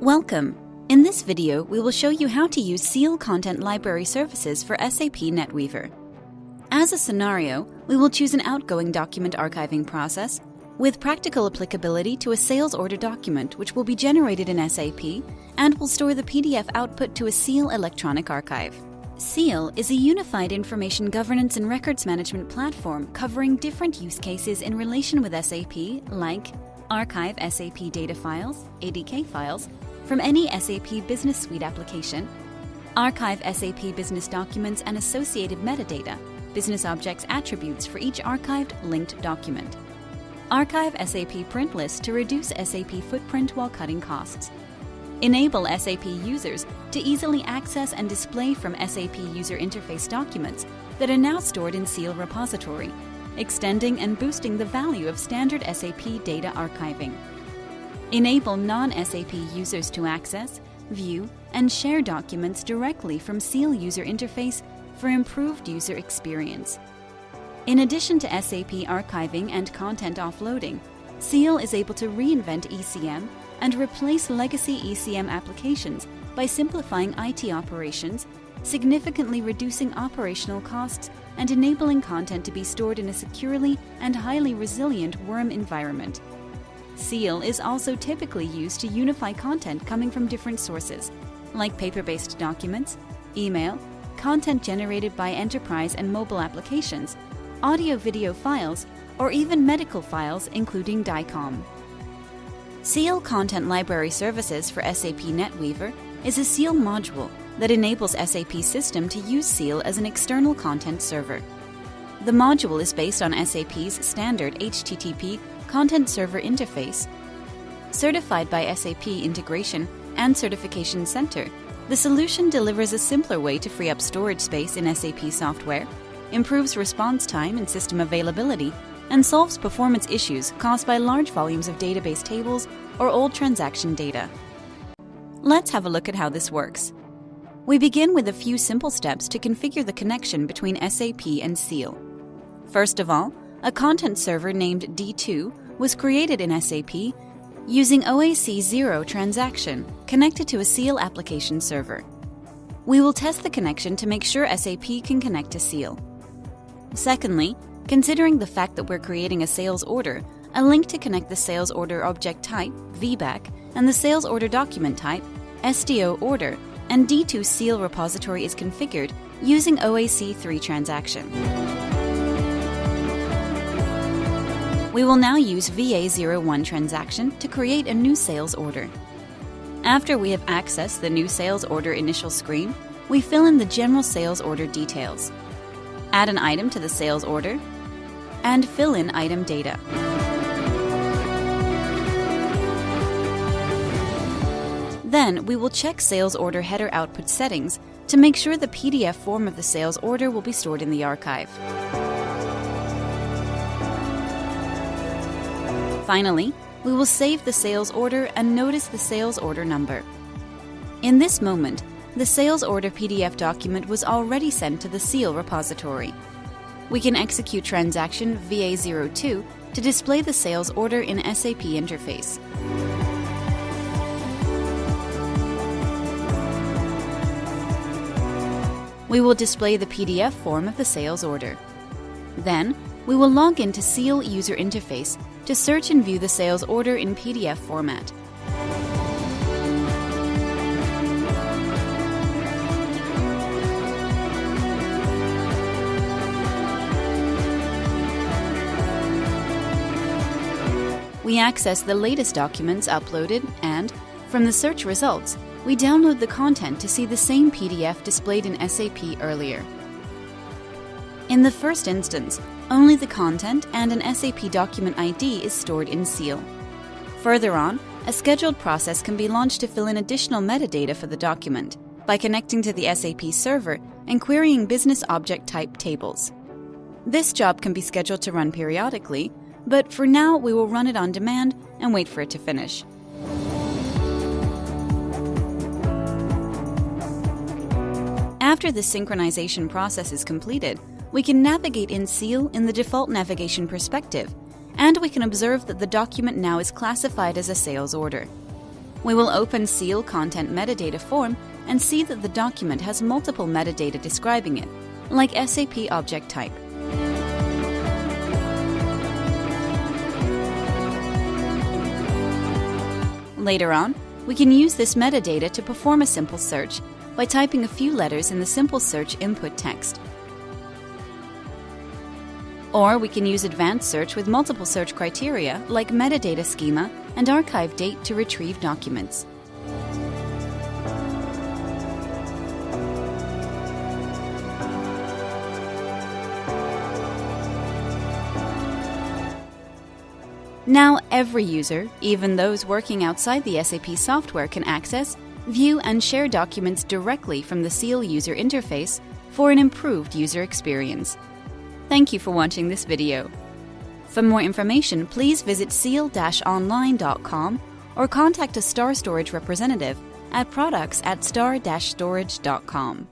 Welcome! In this video, we will show you how to use SEAL Content Library services for SAP NetWeaver. As a scenario, we will choose an outgoing document archiving process with practical applicability to a sales order document which will be generated in SAP and will store the PDF output to a SEAL electronic archive. SEAL is a unified information governance and records management platform covering different use cases in relation with SAP, like archive SAP data files, ADK files, from any SAP Business Suite application, archive SAP business documents and associated metadata, business objects attributes for each archived linked document, archive SAP print list to reduce SAP footprint while cutting costs, enable SAP users to easily access and display from SAP user interface documents that are now stored in SEAL repository, extending and boosting the value of standard SAP data archiving. Enable non-SAP users to access, view, and share documents directly from SEAL user interface for improved user experience. In addition to SAP archiving and content offloading, SEAL is able to reinvent ECM and replace legacy ECM applications by simplifying IT operations, significantly reducing operational costs, and enabling content to be stored in a securely and highly resilient worm environment. SEAL is also typically used to unify content coming from different sources, like paper-based documents, email, content generated by enterprise and mobile applications, audio-video files, or even medical files, including DICOM. SEAL Content Library Services for SAP NetWeaver is a SEAL module that enables SAP system to use SEAL as an external content server. The module is based on SAP's standard HTTP Content Server Interface. Certified by SAP Integration and Certification Center, the solution delivers a simpler way to free up storage space in SAP software, improves response time and system availability, and solves performance issues caused by large volumes of database tables or old transaction data. Let's have a look at how this works. We begin with a few simple steps to configure the connection between SAP and SEAL. First of all, a content server named D2 was created in SAP using OAC 0 transaction connected to a SEAL application server. We will test the connection to make sure SAP can connect to SEAL. Secondly, considering the fact that we're creating a sales order, a link to connect the sales order object type, VBAC, and the sales order document type, SDO order, and D2 SEAL repository is configured using OAC 3 transaction. We will now use VA01 transaction to create a new sales order. After we have accessed the new sales order initial screen, we fill in the general sales order details, add an item to the sales order, and fill in item data. Then we will check sales order header output settings to make sure the PDF form of the sales order will be stored in the archive. Finally, we will save the sales order and notice the sales order number. In this moment, the sales order PDF document was already sent to the SEAL repository. We can execute transaction VA02 to display the sales order in SAP interface. We will display the PDF form of the sales order. Then, we will log into SEAL user interface to search and view the sales order in PDF format. We access the latest documents uploaded and, from the search results, we download the content to see the same PDF displayed in SAP earlier. In the first instance, only the content and an SAP document ID is stored in SEAL. Further on, a scheduled process can be launched to fill in additional metadata for the document by connecting to the SAP server and querying business object type tables. This job can be scheduled to run periodically, but for now we will run it on demand and wait for it to finish. After the synchronization process is completed, we can navigate in SEAL in the default navigation perspective, and we can observe that the document now is classified as a sales order. We will open Seal Content Metadata form and see that the document has multiple metadata describing it, like SAP object type. Later on, we can use this metadata to perform a simple search by typing a few letters in the simple search input text. Or we can use advanced search with multiple search criteria like metadata schema and archive date to retrieve documents. Now every user, even those working outside the SAP software, can access, view and share documents directly from the Seal user interface for an improved user experience. Thank you for watching this video. For more information, please visit seal-online.com or contact a STAR Storage representative at products@star-storage.com.